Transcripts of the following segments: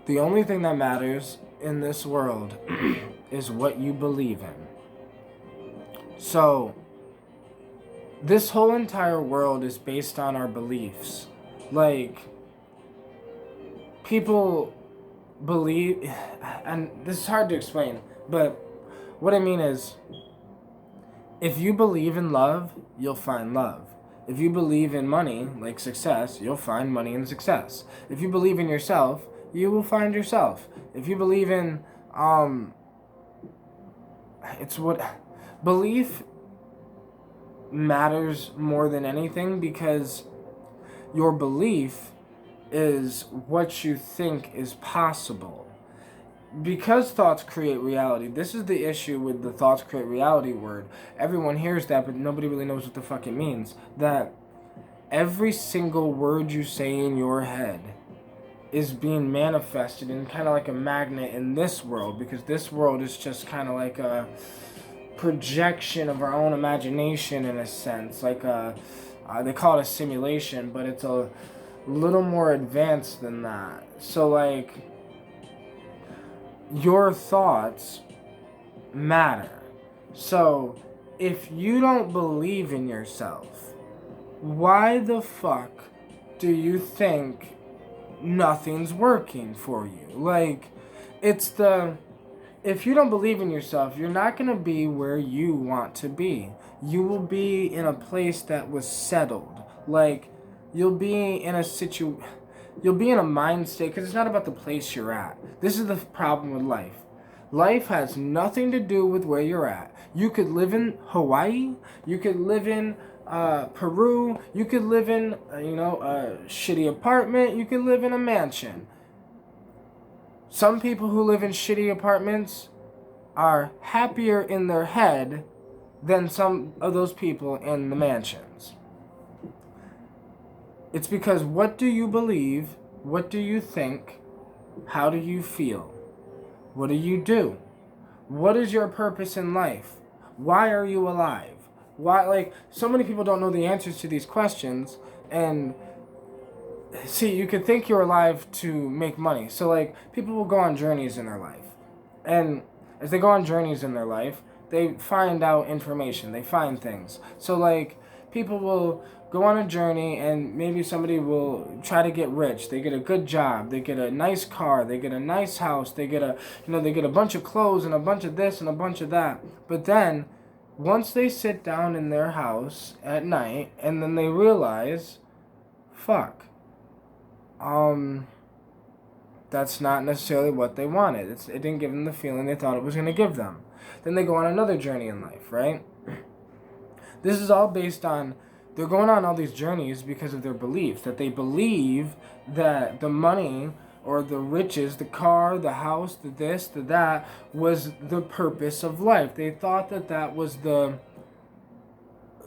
The only thing that matters in this world is what you believe in. So, this whole entire world is based on our beliefs. Like, people believe, and this is hard to explain, but what I mean is, if you believe in love, you'll find love. If you believe in money, like success, you'll find money and success. If you believe in yourself, you will find yourself. If you believe in, it's what, belief matters more than anything, because your belief is what you think is possible. Because thoughts create reality, this is the issue with the thoughts create reality word. Everyone hears that, but nobody really knows what the fuck it means. That every single word you say in your head is being manifested in kind of like a magnet in this world, because this world is just kind of like a projection of our own imagination in a sense. Like they call it a simulation, but it's a little more advanced than that. So like, your thoughts matter. So if you don't believe in yourself, why the fuck do you think nothing's working for you? Like, if you don't believe in yourself, you're not going to be where you want to be. You will be in a place that was settled. Like, you'll be in a mind state, because it's not about the place you're at. This is the problem with life. Life has nothing to do with where you're at. You could live in Hawaii. You could live in Peru. You could live in, a shitty apartment. You could live in a mansion. Some people who live in shitty apartments are happier in their head than some of those people in the mansions. It's because, what do you believe? What do you think? How do you feel? What do you do? What is your purpose in life? Why are you alive? Why, like, so many people don't know the answers to these questions. And see, you could think you're alive to make money. So like, people will go on journeys in their life. And as they go on journeys in their life, they find out information. They find things. So like, people will go on a journey, and maybe somebody will try to get rich. They get a good job. They get a nice car. They get a nice house. They get they get a bunch of clothes and a bunch of this and a bunch of that. But then, once they sit down in their house at night, and then they realize, fuck, that's not necessarily what they wanted. It didn't give them the feeling they thought it was going to give them. Then they go on another journey in life, right? This is all based on, they're going on all these journeys because of their beliefs. That they believe that the money or the riches, the car, the house, the this, the that, was the purpose of life. They thought that that was the,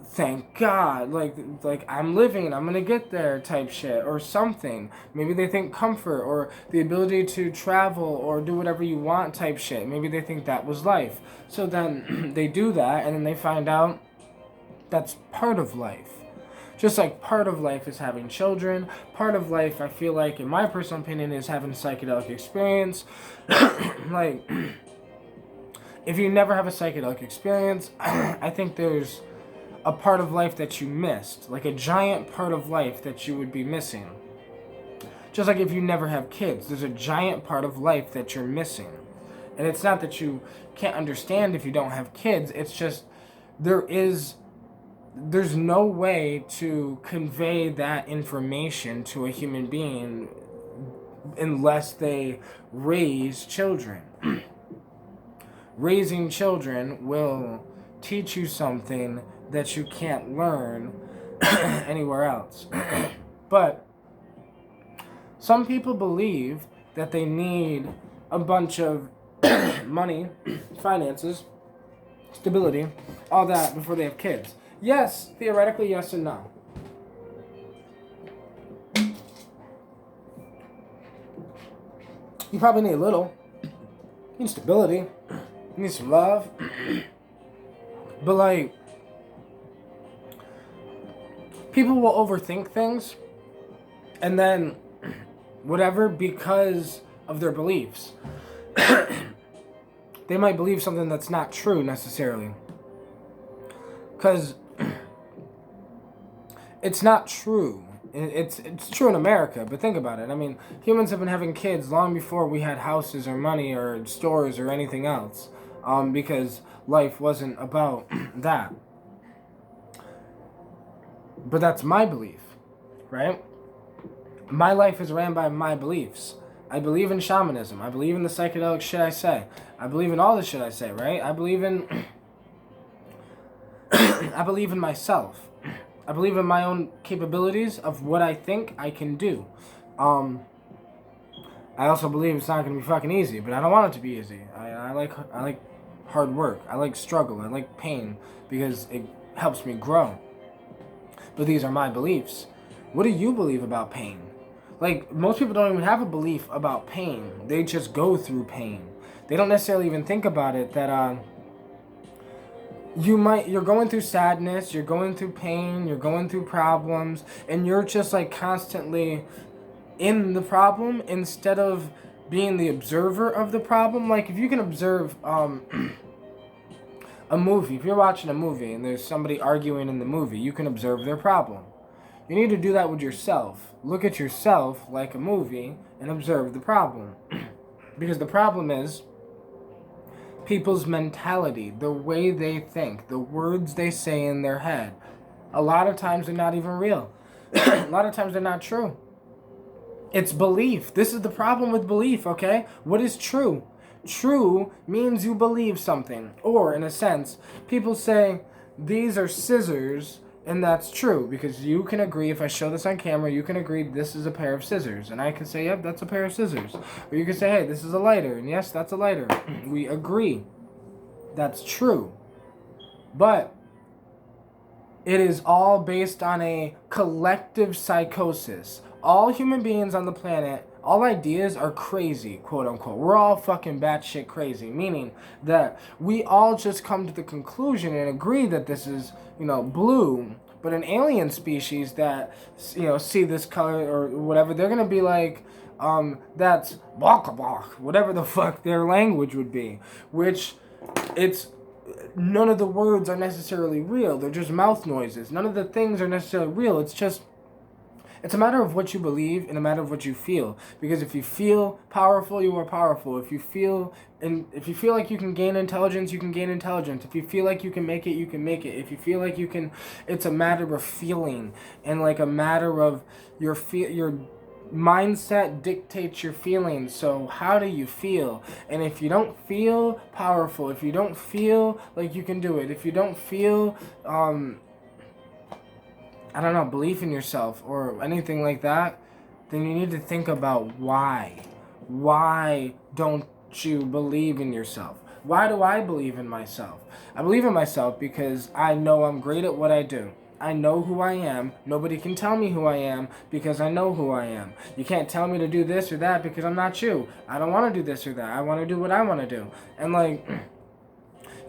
thank God, like I'm living, I'm gonna get there type shit or something. Maybe they think comfort or the ability to travel or do whatever you want type shit. Maybe they think that was life. So then they do that, and then they find out that's part of life. Just like part of life is having children, part of life, I feel like, in my personal opinion, is having a psychedelic experience. Like, if you never have a psychedelic experience, I think there's a part of life that you missed. Like a giant part of life that you would be missing. Just like if you never have kids, there's a giant part of life that you're missing. And it's not that you can't understand if you don't have kids, it's just there's no way to convey that information to a human being unless they raise children. Raising children will teach you something that you can't learn anywhere else. But some people believe that they need a bunch of money, finances, stability, all that before they have kids. Yes, theoretically, yes and no. You probably need a little. You need stability. You need some love. But like, people will overthink things, and then whatever, because of their beliefs. They might believe something that's not true necessarily. Because it's not true. It's true in America, but think about it. I mean, humans have been having kids long before we had houses or money or stores or anything else, because life wasn't about that. But that's my belief, right? My life is ran by my beliefs. I believe in shamanism. I believe in the psychedelic shit I say. I believe in all the shit I say, right? I believe in I believe in myself. I believe in my own capabilities of what I think I can do. I also believe it's not going to be fucking easy, but I don't want it to be easy. I like hard work. I like struggle. I like pain because it helps me grow. But these are my beliefs. What do you believe about pain? Like, most people don't even have a belief about pain. They just go through pain. They don't necessarily even think about it that you're going through sadness, you're going through pain, you're going through problems, and you're just like constantly in the problem instead of being the observer of the problem. Like, if you can observe a movie, if you're watching a movie and there's somebody arguing in the movie, you can observe their problem. You need to do that with yourself. Look at yourself like a movie and observe the problem. Because the problem is people's mentality, the way they think, the words they say in their head. A lot of times they're not even real. A lot of times they're not true. It's belief. This is the problem with belief, okay? What is true? True means you believe something. Or, in a sense, people say, these are scissors, and that's true. Because you can agree, if I show this on camera, you can agree this is a pair of scissors. And I can say, yep, that's a pair of scissors. Or you can say, hey, this is a lighter. And yes, that's a lighter. We agree. That's true. But it is all based on a collective psychosis. All human beings on the planet, all ideas are crazy, quote unquote. We're all fucking batshit crazy, meaning that we all just come to the conclusion and agree that this is, blue. But an alien species that, see this color or whatever, they're gonna be like, that's blah, whatever the fuck their language would be, which none of the words are necessarily real. They're just mouth noises. None of the things are necessarily real. It's a matter of what you believe and a matter of what you feel. Because if you feel powerful, you are powerful. If you feel like you can gain intelligence, you can gain intelligence. If you feel like you can make it, you can make it. If you feel like you can, it's a matter of feeling and like a matter of your mindset dictates your feelings. So how do you feel? And if you don't feel powerful, if you don't feel like you can do it, if you don't feel belief in yourself or anything like that, then you need to think about why. Why don't you believe in yourself? Why do I believe in myself? I believe in myself because I know I'm great at what I do. I know who I am. Nobody can tell me who I am because I know who I am. You can't tell me to do this or that because I'm not you. I don't want to do this or that. I want to do what I want to do. And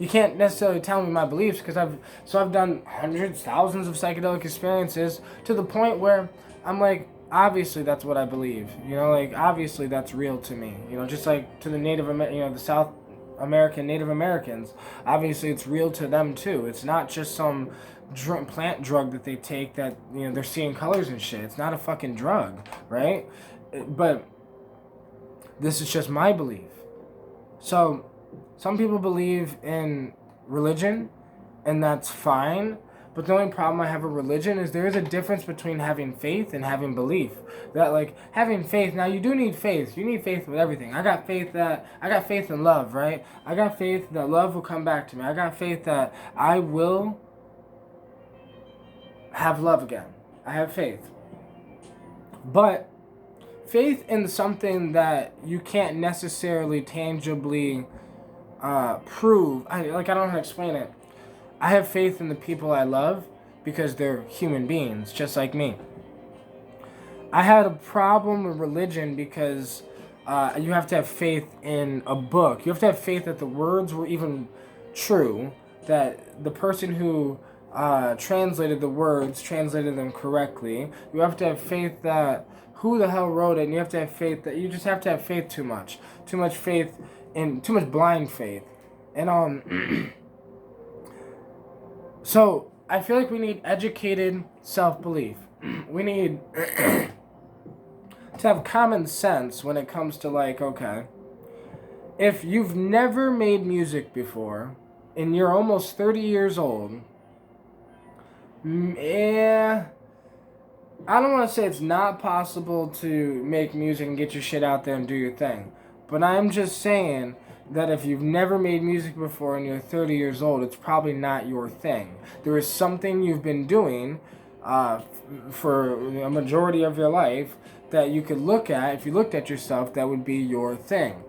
you can't necessarily tell me my beliefs because I've done hundreds, thousands of psychedelic experiences to the point where I'm like, obviously that's what I believe. Obviously that's real to me. Just like to the the South American Native Americans, obviously it's real to them too. It's not just some plant drug that they take that, they're seeing colors and shit. It's not a fucking drug, right? But this is just my belief. So some people believe in religion, and that's fine. But the only problem I have with religion is there is a difference between having faith and having belief. That having faith, now you do need faith. You need faith with everything. I got faith in love, right? I got faith that love will come back to me. I got faith that I will have love again. I have faith. But faith in something that you can't necessarily tangibly prove. I don't know how to explain it. I have faith in the people I love because they're human beings, just like me. I had a problem with religion because you have to have faith in a book. You have to have faith that the words were even true, that the person who translated the words, translated them correctly. You have to have faith that who the hell wrote it, and you have to have faith that you just have to have faith too much faith, and too much blind faith, and so I feel like we need educated self-belief. We need to have common sense when it comes to, like, okay, if you've never made music before and you're almost 30 years old, yeah, I don't want to say it's not possible to make music and get your shit out there and do your thing. But I'm just saying that if you've never made music before and you're 30 years old, it's probably not your thing. There is something you've been doing for a majority of your life that you could look at, if you looked at yourself, that would be your thing.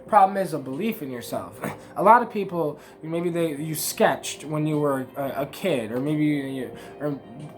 Problem is a belief in yourself. A lot of people, maybe you sketched when you were a kid, or maybe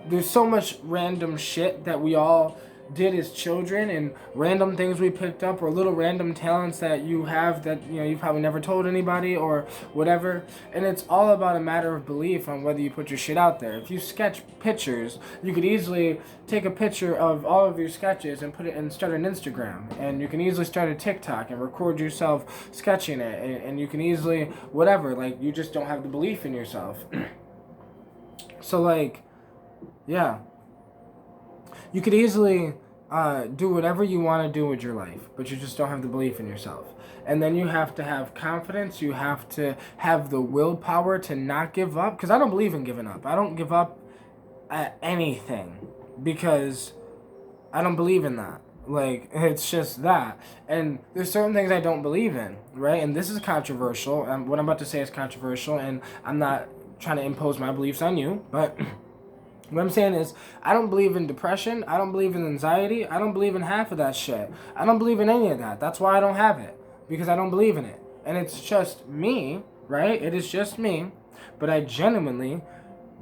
there's so much random shit that we all did as children, and random things we picked up, or little random talents that you have that you probably never told anybody or whatever. And it's all about a matter of belief on whether you put your shit out there. If you sketch pictures, you could easily take a picture of all of your sketches and put it and start an Instagram, and you can easily start a TikTok and record yourself sketching it, and you can easily whatever, like, you just don't have the belief in yourself. So, like, yeah, you could easily do whatever you want to do with your life, but you just don't have the belief in yourself. And then you have to have confidence. You have to have the willpower to not give up. Because I don't believe in giving up. I don't give up at anything because I don't believe in that. Like, it's just that. And there's certain things I don't believe in, right? And this is controversial. What I'm about to say is controversial, and I'm not trying to impose my beliefs on you, but what I'm saying is, I don't believe in depression. I don't believe in anxiety. I don't believe in half of that shit. I don't believe in any of that. That's why I don't have it. Because I don't believe in it. And it's just me, right? It is just me. But I genuinely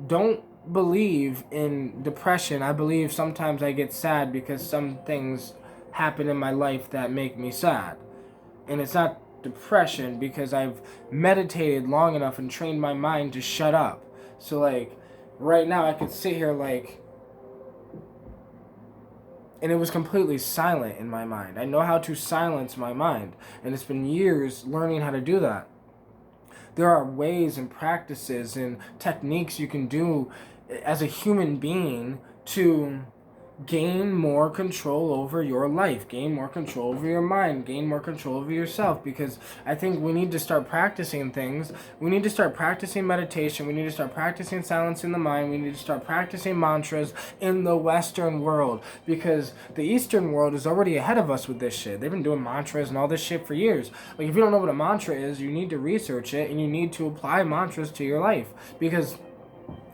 don't believe in depression. I believe sometimes I get sad because some things happen in my life that make me sad. And it's not depression because I've meditated long enough and trained my mind to shut up. So, like, right now I could sit here, like, and it was completely silent in my mind. I know how to silence my mind, and it's been years learning how to do that. There are ways and practices and techniques you can do as a human being to gain more control over your life, gain more control over your mind, gain more control over yourself, because I think we need to start practicing things. We need to start practicing meditation. We need to start practicing silence in the mind. We need to start practicing mantras in the Western world, because the Eastern world is already ahead of us with this shit. They've been doing mantras and all this shit for years. Like, if you don't know what a mantra is, you need to research it, and you need to apply mantras to your life, because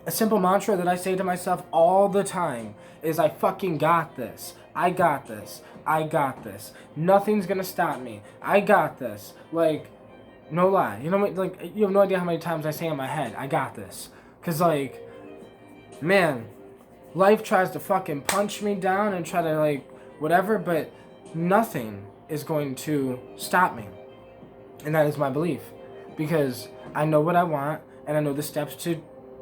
a simple mantra that I say to myself all the time is, I fucking got this. I got this. I got this. Nothing's gonna stop me. I got this. Like, no lie. You know what? Like, you have no idea how many times I say in my head, I got this. Because, like, man, life tries to fucking punch me down and try to, like, whatever, but nothing is going to stop me. And that is my belief. Because I know what I want, and I know the steps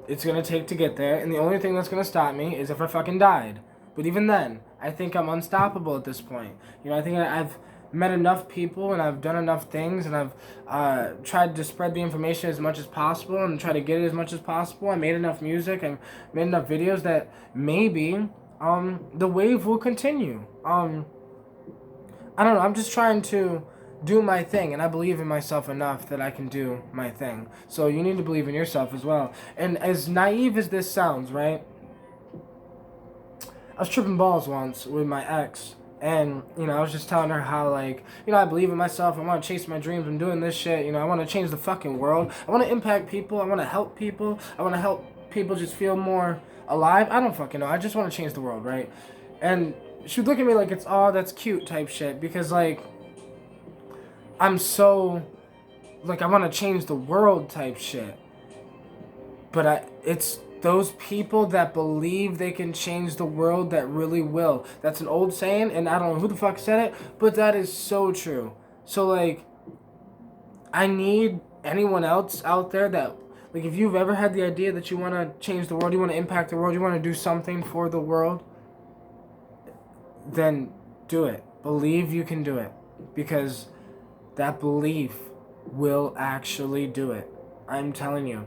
it's going to take to get there, and the only thing that's going to stop me is if I fucking died. But even then, I think I'm unstoppable at this point. You know, I think I've met enough people, and I've done enough things, and I've tried to spread the information as much as possible and try to get it as much as possible. I made enough music, I made enough videos that maybe the wave will continue. I don't know, I'm just trying to do my thing, and I believe in myself enough that I can do my thing. So you need to believe in yourself as well. And as naive as this sounds, right? I was tripping balls once with my ex, and, you know, I was just telling her how, like, you know, I believe in myself, I want to chase my dreams, I'm doing this shit, you know, I want to change the fucking world, I want to impact people, I want to help people, I want to help people just feel more alive. I don't fucking know, I just want to change the world, right? And she would look at me like it's, oh, that's cute type shit, because, like, I'm so, like, I want to change the world type shit. But it's those people that believe they can change the world that really will. That's an old saying, and I don't know who the fuck said it, but that is so true. So, like, I need anyone else out there that, Like, if you've ever had the idea that you want to change the world, you want to impact the world, you want to do something for the world, then do it. Believe you can do it. Because that belief will actually do it. I'm telling you.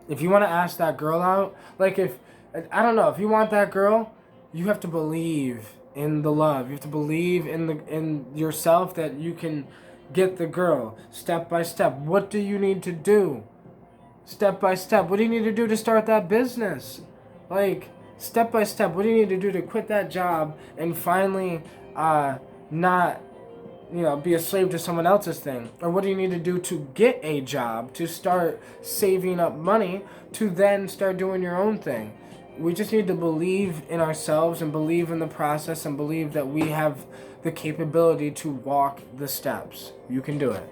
If you want to ask that girl out, like if you want that girl, you have to believe in the love. You have to believe in yourself that you can get the girl step by step. What do you need to do? Step by step. What do you need to do to start that business? Like, step by step. What do you need to do to quit that job and finally not be a slave to someone else's thing? Or what do you need to do to get a job, to start saving up money, to then start doing your own thing? We just need to believe in ourselves and believe in the process and believe that we have the capability to walk the steps. You can do it.